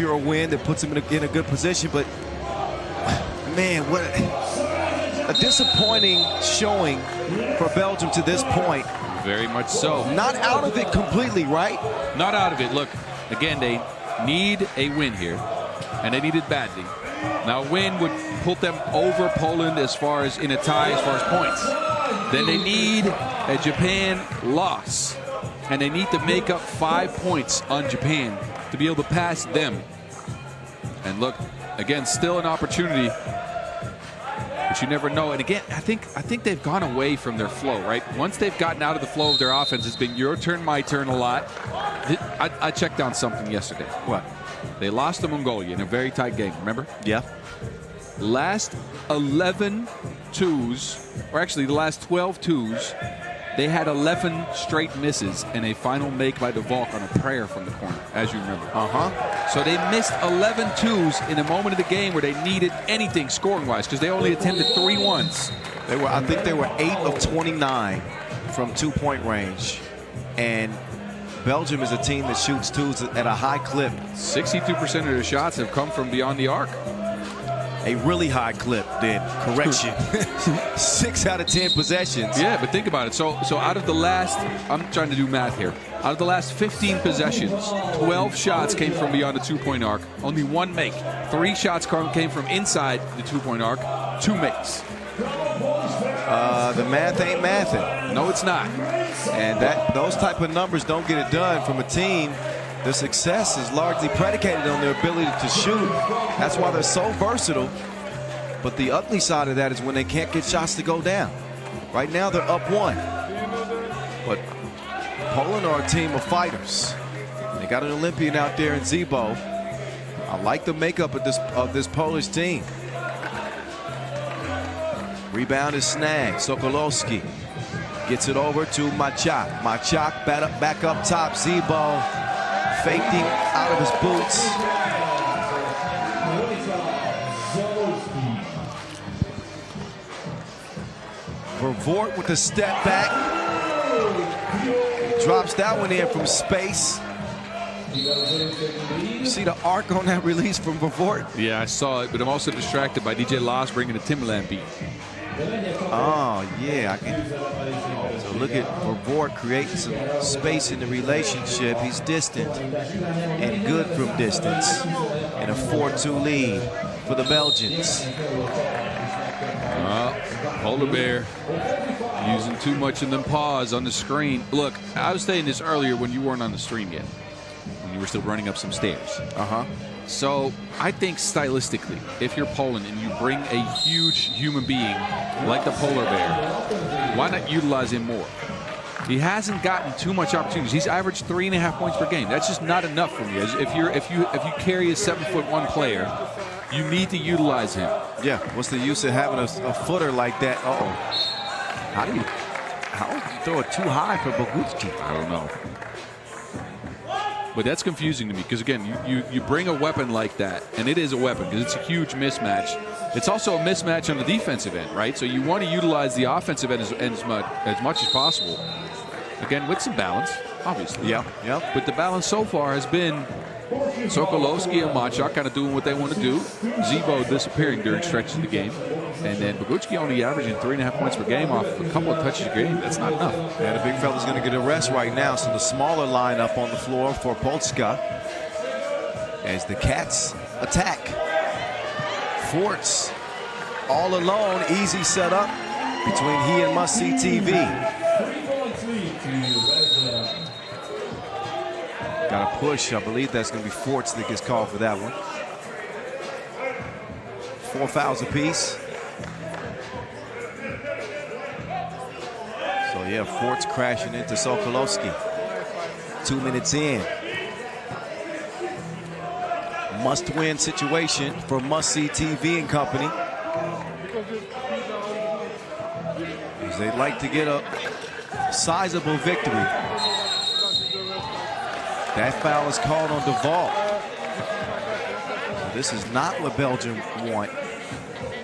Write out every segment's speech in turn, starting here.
secure a win that puts them in a good position. But, man, what a disappointing showing for Belgium to this point. Very much so. Not out of it completely, right? Not out of it. Look, again, they need a win here, and they need it badly. Now, a win would put them over Poland as far as in a tie as far as points. Then they need a Japan loss, and they need to make up 5 points on Japan to be able to pass them. And look, again, still an opportunity, but you never know. And again, I think they've gone away from their flow, right? Once they've gotten out of the flow of their offense, it's been your turn, my turn a lot. I checked on something yesterday. What? They lost to Mongolia in a very tight game, remember? Yeah. Last 11 twos, or actually the last 12 twos, they had 11 straight misses and a final make by DeValk on a prayer from the corner, as you remember. So they missed 11 twos in a moment of the game where they needed anything scoring-wise because they only attempted 3 ones. I think they were 8 of 29 from two-point range. And Belgium is a team that shoots twos at a high clip. 62% of their shots have come from beyond the arc. A really high clip, then. Correction. 6 out of 10 possessions. Yeah, but think about it. So out of the last, I'm trying to do math here. Out of the last 15 possessions, 12 shots came from beyond the two-point arc. Only 1 make. 3 shots came from inside the two-point arc. 2 makes. The math ain't mathing. No, it's not. And those type of numbers don't get it done from a team. Their success is largely predicated on their ability to shoot. That's why they're so versatile. But the ugly side of that is when they can't get shots to go down. Right now they're up 1. But Poland are a team of fighters. They got an Olympian out there in Zebo. I like the makeup of this Polish team. Rebound is snagged. Sokolowski gets it over to Machak. Machak back up top. Zebo faked him out of his boots. Vervoort with the step back. Drops that one in from space. You see the arc on that release from Vervoort? Yeah, I saw it, but I'm also distracted by DJ Loss bringing the Timberland beat. Oh, yeah. So look at Vervoort creating some space in the relationship. He's distant and good from distance. And a 4-2 lead for the Belgians. Polar Bear using too much of them paws on the screen. Look, I was saying this earlier when you weren't on the stream yet, when you were still running up some stairs. So I think stylistically, if you're Poland and you bring a huge human being like the Polar Bear, why not utilize him more? He hasn't gotten too much opportunities. He's averaged 3.5 points per game. That's just not enough for me. If you carry a 7'1" player, you need to utilize him. Yeah. What's the use of having a footer like that? How do you throw it too high for Bogucki? I don't know. But that's confusing to me because, again, you bring a weapon like that, and it is a weapon because it's a huge mismatch. It's also a mismatch on the defensive end, right? So you want to utilize the offensive end as much as possible. Again, with some balance, obviously. Yeah. But the balance so far has been Sokolowski and Machak kind of doing what they want to do. Zebo disappearing during stretches of the game. And then Bogucki only averaging 3.5 points per game off a couple of touches a game. That's not enough. Yeah, the big fella's going to get a rest right now. So the smaller lineup on the floor for Polska as the Cats attack. Forts all alone. Easy setup between he and Must See TV. Got a push. I believe that's going to be Forts that gets called for that one. 4 fouls apiece. So yeah, Forts crashing into Sokolowski. 2 minutes in. Must-win situation for Must See TV and company. As they'd like to get a sizable victory. That foul is called on DeValk. So this is not what Belgium want.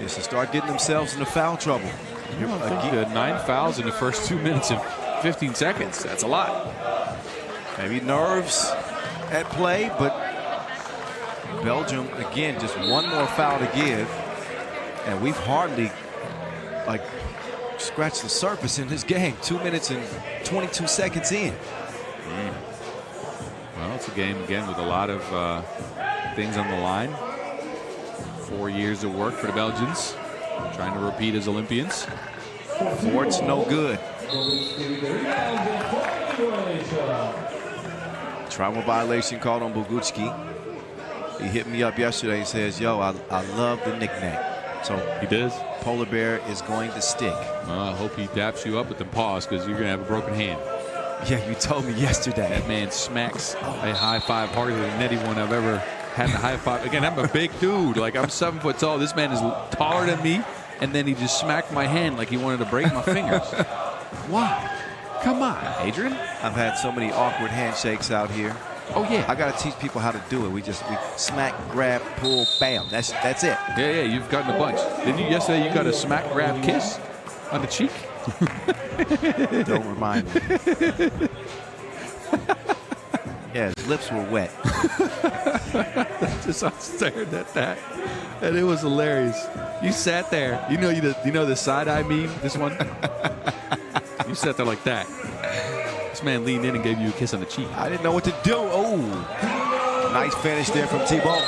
Is to start getting themselves into foul trouble. Again, 9 fouls in the first 2 minutes and 15 seconds. That's a lot. Maybe nerves at play, but Belgium, again, just one more foul to give. And we've hardly, like, scratched the surface in this game. 2 minutes and 22 seconds in. Well, it's a game, again, with a lot of things on the line. 4 years of work for the Belgians, trying to repeat as Olympians. Fort's no good. Travel violation called on Bogucki. He hit me up yesterday and says, yo, I love the nickname. So he does. Polar Bear is going to stick. I hope he daps you up with the paws, because you're going to have a broken hand. Yeah, you told me yesterday. That man smacks a high five harder than anyone I've ever had a high five. Again, I'm a big dude. Like, I'm 7 foot tall. This man is taller than me. And then he just smacked my hand like he wanted to break my fingers. Why? Come on, Adrian. I've had so many awkward handshakes out here. Oh, yeah. I got to teach people how to do it. We smack, grab, pull, bam. That's it. Yeah, you've gotten a bunch. Didn't you yesterday? You got a smack, grab, kiss on the cheek. Don't remind me. Yeah, his lips were wet. I stared at that, and it was hilarious. You sat there. You know the side eye meme. This one. You sat there like that. This man leaned in and gave you a kiss on the cheek. I didn't know what to do. Oh, nice finish there from Thibault.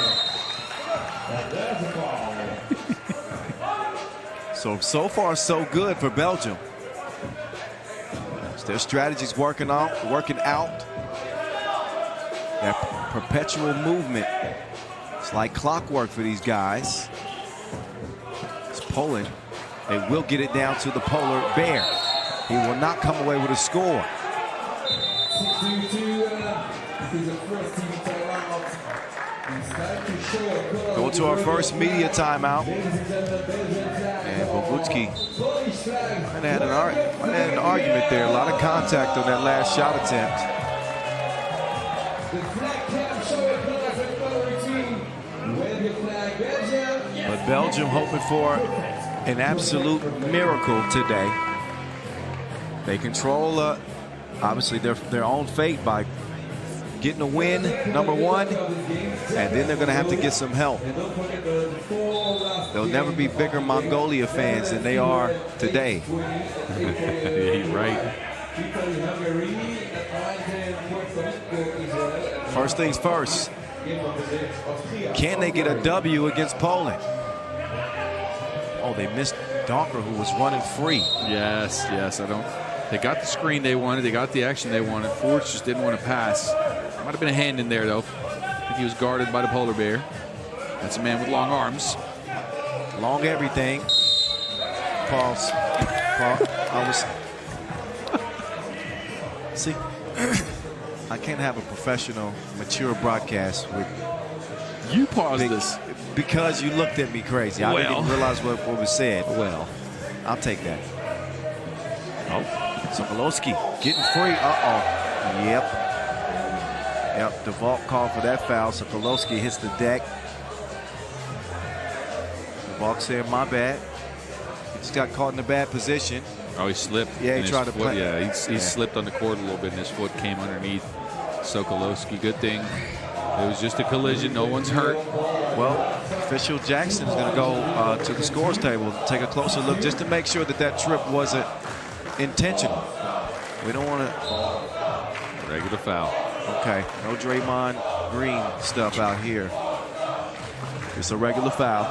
So far, so good for Belgium. Their strategy's working out. That perpetual movement. It's like clockwork for these guys. It's Poland. They will get it down to the Polar Bear. He will not come away with a score. Go to our first media timeout. And Bogucki might have had an argument there. A lot of contact on that last shot attempt. But Belgium hoping for an absolute miracle today. They control, obviously, their own fate by getting a win, number one, and then they're going to have to get some help. They'll never be bigger Mongolia fans than they are today. He's right. First things first. Can they get a W against Poland? Oh, they missed Donker, who was running free. Yes. They got the screen they wanted. They got the action they wanted. Forts just didn't want to pass. Might have been a hand in there, though. I think he was guarded by the Polar Bear. That's a man with long arms. Long everything. Pause. See, I can't have a professional, mature broadcast with you paused this because you looked at me crazy. I didn't even realize what was said. Well, I'll take that. Oh, Sokolowski getting free. Yep, the vault called for that foul. Sokolowski hits the deck. The vault said, my bad. He just got caught in a bad position. Oh, he slipped. Yeah, he tried to play. Yeah, he slipped on the court a little bit, and his foot came underneath Sokolowski. Good thing it was just a collision. No one's hurt. Well, official Jackson is going to go to the scores table, take a closer look just to make sure that trip wasn't intentional. We don't want to. Regular foul. Okay, no Draymond Green stuff out here. It's a regular foul.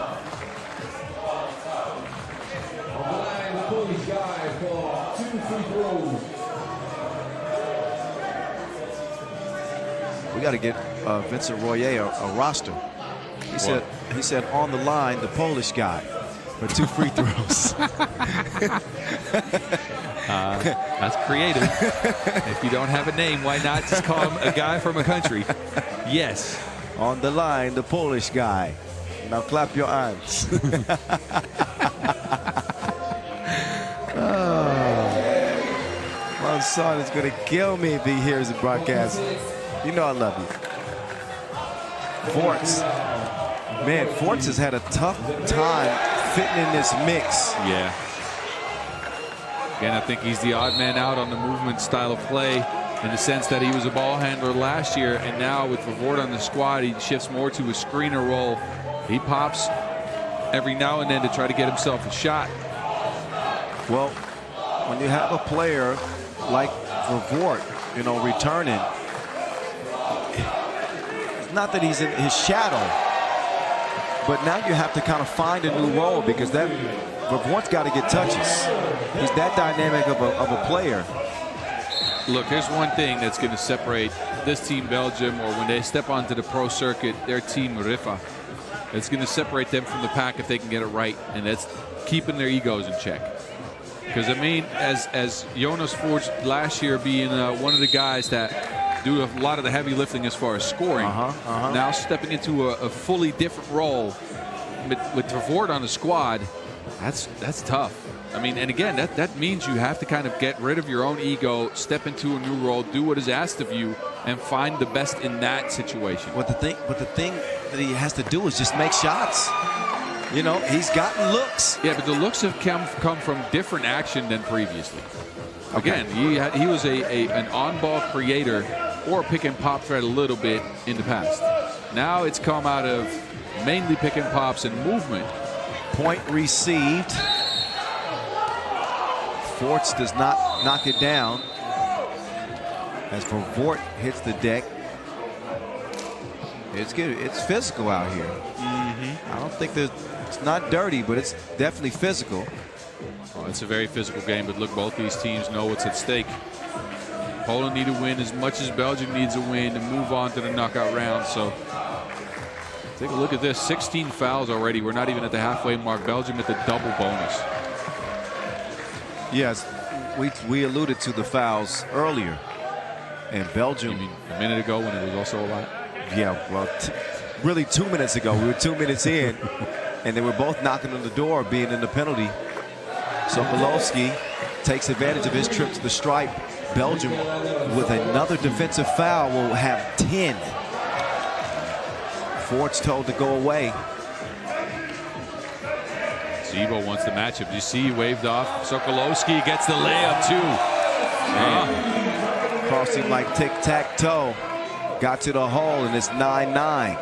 We got to get Vincent Royer a roster. He said on the line, the Polish guy for 2 free throws. That's creative. If you don't have a name, why not just call him a guy from a country? Yes. On the line, the Polish guy. Now clap your hands. My son is going to kill me if he hears the broadcast. You know I love you. Forts. Man, Forts has had a tough time fitting in this mix. Yeah. Again, I think he's the odd man out on the movement style of play. in the sense that he was a ball handler last year, and now with Favort on the squad, he shifts more to a screener role. He pops every now and then to try to get himself a shot. Well, when you have a player like Favort, you know, returning, it's not that he's in his shadow, but now you have to kind of find a new role, because that Favort's got to get touches. He's that dynamic of a player. Look, here's one thing that's going to separate this team, Belgium, or when they step onto the pro circuit, their team, Rifa. It's going to separate them from the pack if they can get it right, and that's keeping their egos in check. Because, I mean, as Jonas Forge last year being one of the guys that do a lot of the heavy lifting as far as scoring, now stepping into a fully different role with Favort on the squad, that's tough. I mean, and again, that means you have to kind of get rid of your own ego, step into a new role, do what is asked of you, and find the best in that situation. But the thing that he has to do is just make shots. You know, he's gotten looks. Yeah, but the looks have come from different action than previously. Okay. Again, he was an on-ball creator or pick and pop threat a little bit in the past. Now it's come out of mainly pick and pops and movement. Point received. Forts does not knock it down as Favort hits the deck. It's good. It's physical out here. I don't think it's not dirty, but it's definitely physical. Well, it's a very physical game, but look, both these teams know what's at stake. Poland need a win as much as Belgium needs a win to move on to the knockout round. So take a look at this. 16 fouls already. We're not even at the halfway mark. Belgium at the double bonus. Yes, we alluded to the fouls earlier, and Belgium. You mean a minute ago when it was also a lot? Yeah, well, really 2 minutes ago. We were 2 minutes in, and they were both knocking on the door, being in the penalty. Sokolowski takes advantage of his trip to the stripe. Belgium, with another defensive foul, will have 10. Ford's told to go away. Zebo wants the matchup. You see, he waved off. Sokolowski gets the layup, too. Crossing like tic-tac-toe. Got to the hole, and it's 9-9.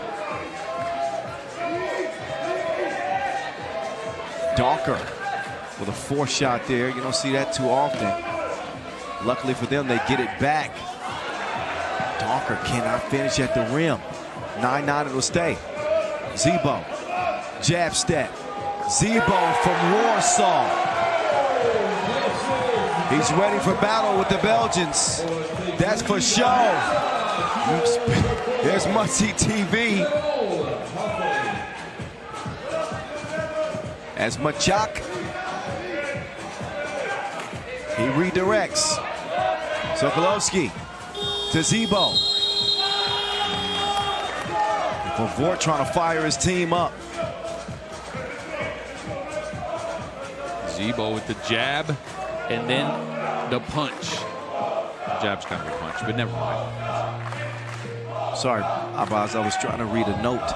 Dawker with a 4 shot there. You don't see that too often. Luckily for them, they get it back. Dawker cannot finish at the rim. 9-9, it'll stay. Zebo, jab step. Zebo from Warsaw. He's ready for battle with the Belgians. That's for sure. There's Must-See TV. As Machak, he redirects. Sokolowski to Zebo. Favort trying to fire his team up. Zebo with the jab and then the punch. The jab's kind of a punch, but never mind. Sorry, Abbas, I was trying to read a note.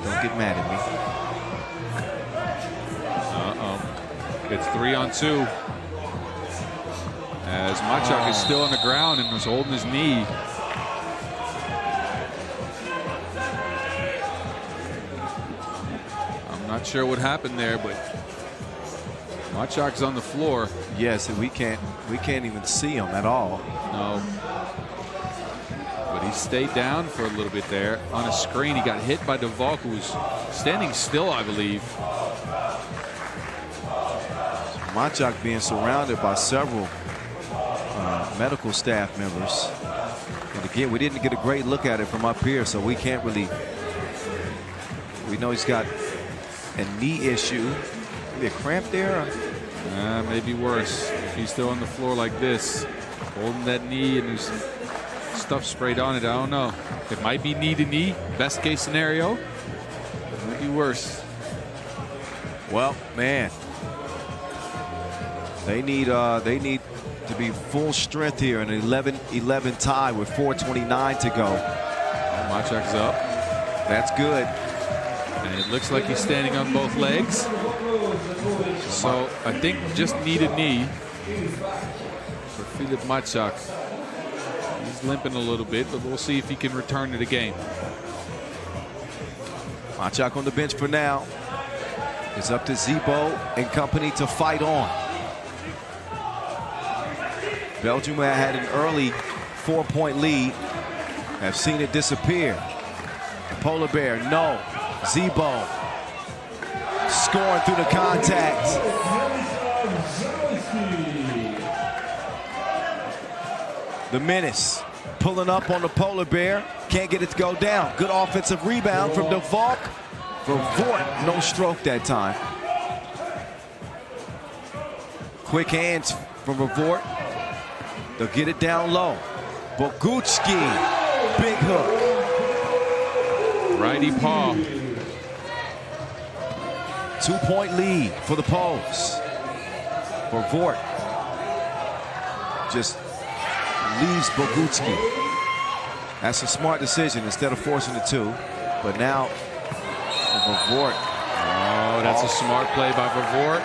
Don't get mad at me. It's 3-on-2. As Machak is still on the ground and was holding his knee. I'm not sure what happened there, but Machak's on the floor. Yes, and we can't even see him at all. No. But he stayed down for a little bit there. On a screen, he got hit by DeValk, who's standing still, I believe. Machak being surrounded by several medical staff members. And again, we didn't get a great look at it from up here, so we can't really. We know he's got a knee issue. Maybe a cramp there? Maybe worse. If he's still on the floor like this, holding that knee and there's stuff sprayed on it, I don't know. It might be knee to knee, best case scenario. It might be worse. Well, man, they need to be full strength here in an 11-11 tie with 4:29 to go. Machak's up. That's good. And it looks like he's standing on both legs. So I think just knee to knee. for Filip Mačak. He's limping a little bit, but we'll see if he can return to the game. Mačak on the bench for now. It's up to Zebo and company to fight on. Belgium had an early 4-point lead. Have seen it disappear. Polar Bear, no. Zebo scoring through the contact. The Menace pulling up on the Polar Bear. Can't get it to go down. Good offensive rebound from Debrecen. Vervoort, no stroke that time. Quick hands from Vervoort. They'll get it down low. Bogucki, big hook. Righty paw. 2-point lead for the Poles. Vervoort just leaves Bogucki. That's a smart decision instead of forcing the two. But now, Vervoort. Oh, that's a smart play by Vervoort.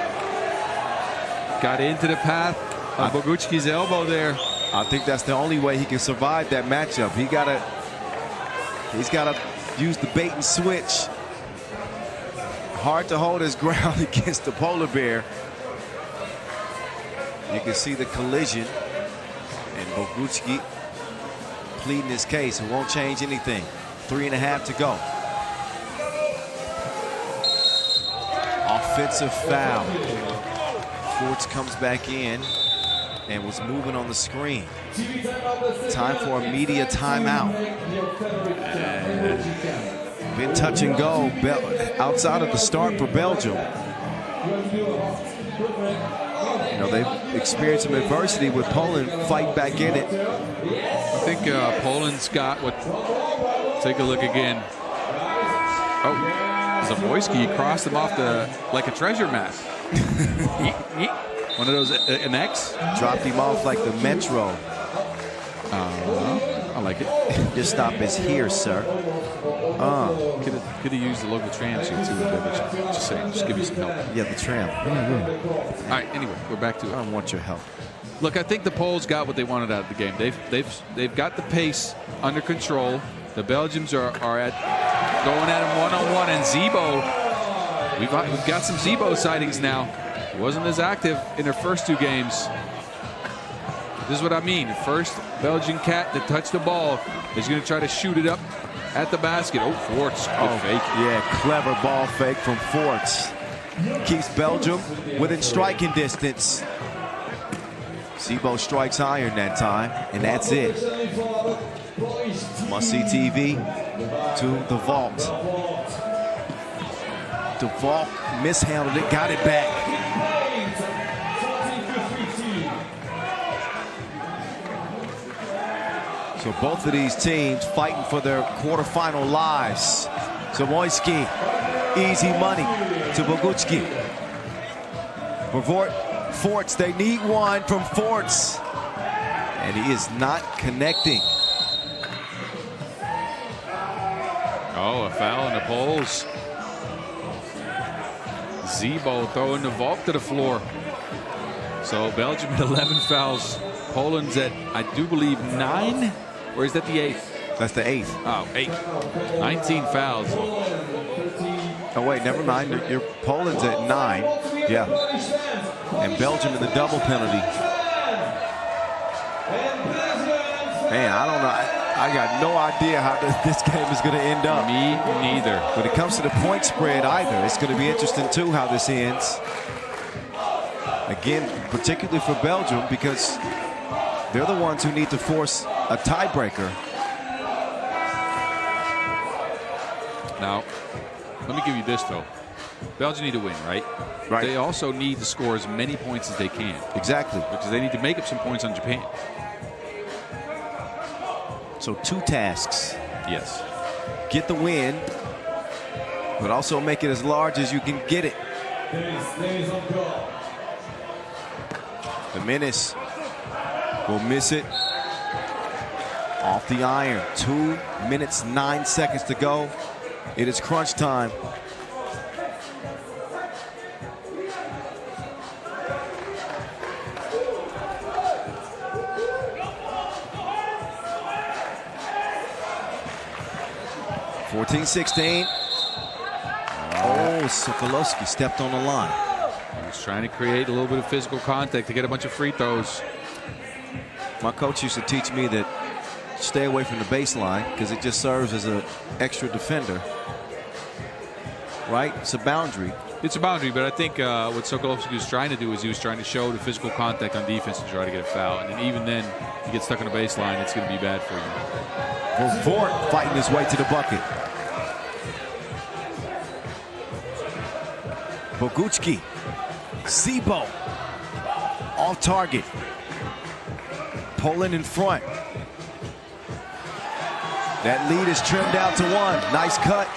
Got into the path of Bogucki's elbow there. I think that's the only way he can survive that matchup. He's gotta use the bait and switch. Hard to hold his ground against the Polar Bear. You can see the collision, and Bogucki pleading his case. It won't change anything. 3.5 to go. Offensive foul. Forts comes back in and was moving on the screen. Time for a media timeout. Been touch and go outside of the start for Belgium. You know, they've experienced some adversity with Poland fight back in it. I think Poland's got what. Take a look again. Oh, Zawoyski crossed him off like a treasure map. One of those, an X? Dropped him off like the Metro. I like it. Your stop is here, sir. Could have used the local tram here too. Just saying, just give you some help. Yeah, the tram. All right, anyway, we're back to it. I don't want your help. Look, I think the Poles got what they wanted out of the game. They've got the pace under control. The Belgians are going at him one-on-one, and Zebo, we've got some Zebo sightings now. He wasn't as active in their first two games. This is what I mean. The first Belgian cat that touched the ball is going to try to shoot it up at the basket. Oh, Forts, good fake. Yeah, clever ball fake from Forts. Keeps Belgium within striking distance. Zebo strikes iron that time, and that's it. Must see TV to the vault. The vault mishandled it, got it back. So both of these teams fighting for their quarterfinal lives. Zawoyski, easy money to Bogucki. Vervoort, Forts, they need one from Forts. And he is not connecting. Oh, a foul in the Poles. Zebo throwing the vault to the floor. So Belgium at 11 fouls. Poland's at, I do believe, 9? Or is that the 8th? That's the 8th. Oh, 8. 19 fouls. Oh, wait, never mind. Your Poland's at 9. Yeah. And Belgium in the double penalty. Man, I don't know. I got no idea how this game is going to end up. Me neither. When it comes to the point spread either, it's going to be interesting, too, how this ends. Again, particularly for Belgium, because they're the ones who need to force a tiebreaker. Now, let me give you this, though. Belgium need to win, right? Right. They also need to score as many points as they can. Exactly. Because they need to make up some points on Japan. So 2 tasks. Yes. Get the win, but also make it as large as you can get it. The Menace will miss it off the iron. 2 minutes, 9 seconds to go. It is crunch time. 14-16. Oh, Sokolowski stepped on the line. He's trying to create a little bit of physical contact to get a bunch of free throws. My coach used to teach me that stay away from the baseline because it just serves as an extra defender. Right? It's a boundary. It's a boundary, but I think what Sokolowski was trying to do is he was trying to show the physical contact on defense to try to get a foul. And then even then, you get stuck on the baseline, it's going to be bad for you. Fort fighting his way to the bucket. Bogucki, Sebo, off target. Poland in front. That lead is trimmed out to 1. Nice cut.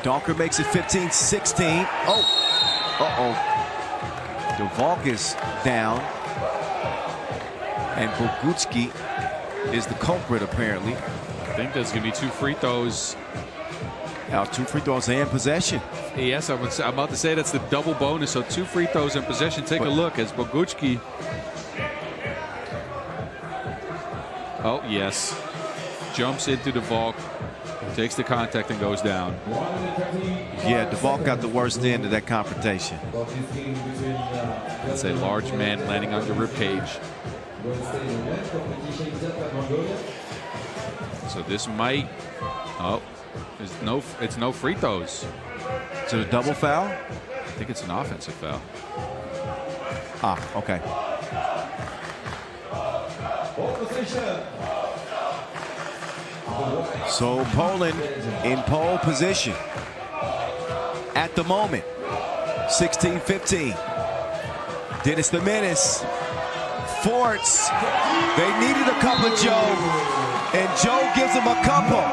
Donker makes it 15-16. Oh, DeValk is down. And Bogucki is the culprit, apparently. I think there's going to be 2 free throws. Now 2 free throws and possession. Yes, I'm about to say that's the double bonus. So 2 free throws in possession. Take a look as Bogucki. Oh, yes. Jumps into DeValk. Takes the contact and goes down. Yeah, DeValk got the worst end of that confrontation. That's a large man landing on your ribcage. So this might. Oh, it's no free throws. Is it a double foul? I think it's an offensive foul. Ah, okay. So Poland in pole position at the moment. 16-15. Dennis the Menace. Forts. They needed a couple, Joe. And Joe gives them a couple.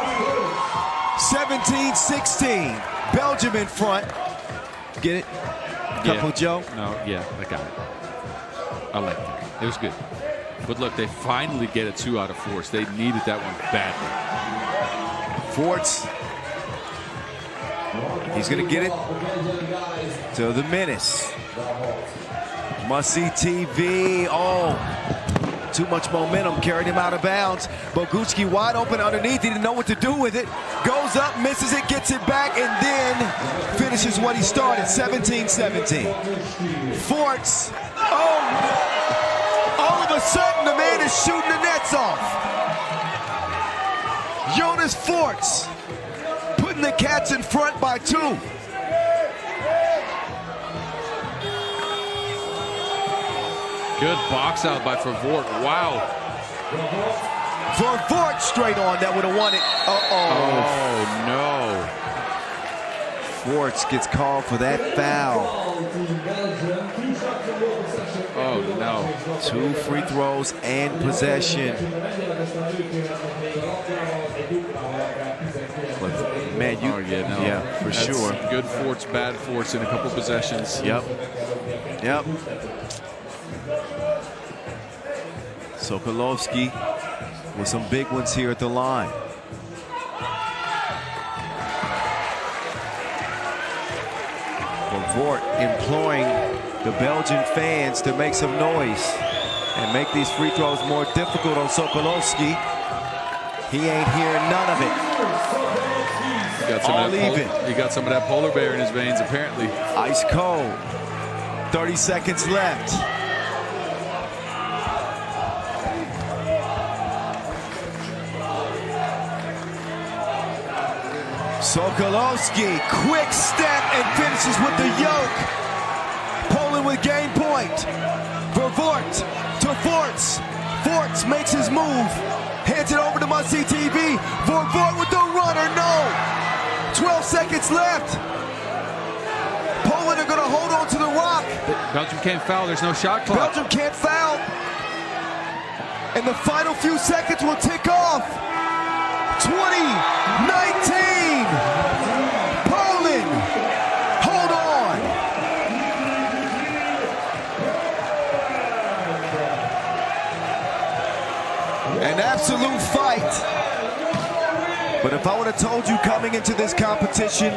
17-16. Belgium in front. Get it? Couple, Yeah. Joe? No, yeah, I got it. I liked it. It was good. But look, they finally get a 2 out of 4. So they needed that one badly. Forts. He's going to get it to the Menace. Must-see TV. Oh, too much momentum. Carried him out of bounds. Bogucki wide open underneath. He didn't know what to do with it. Goes up, misses it, gets it back, and then finishes what he started. 17-17. Forts. Oh, all of a sudden the man is shooting the nets off. Jonas Forts putting the Cats in front by 2. Good box out by Favort. Wow. Favort straight on. That would have won it. Oh, no. Forts gets called for that foul. Oh, no. 2 free throws and possession. But man, yeah, for That's sure. Good Forts, bad Forts in a couple possessions. Yep. Sokolowski with some big ones here at the line. Favort imploring the Belgian fans to make some noise and make these free throws more difficult on Sokolowski. He ain't hearing none of it. He got some of that polar bear in his veins, apparently. Ice cold. 30 seconds left. Sokolowski, quick step and finishes with the yoke. Poland with game point. Favort to Forts. Forts makes his move. Hands it over to Must-See TV. Favort with the runner, no. 12 seconds left. Poland are going to hold on to the rock. Belgium can't foul. There's no shot clock. Belgium can't foul. And the final few seconds will tick off. 20-19. Poland, hold on. An absolute fight. But if I would have told you coming into this competition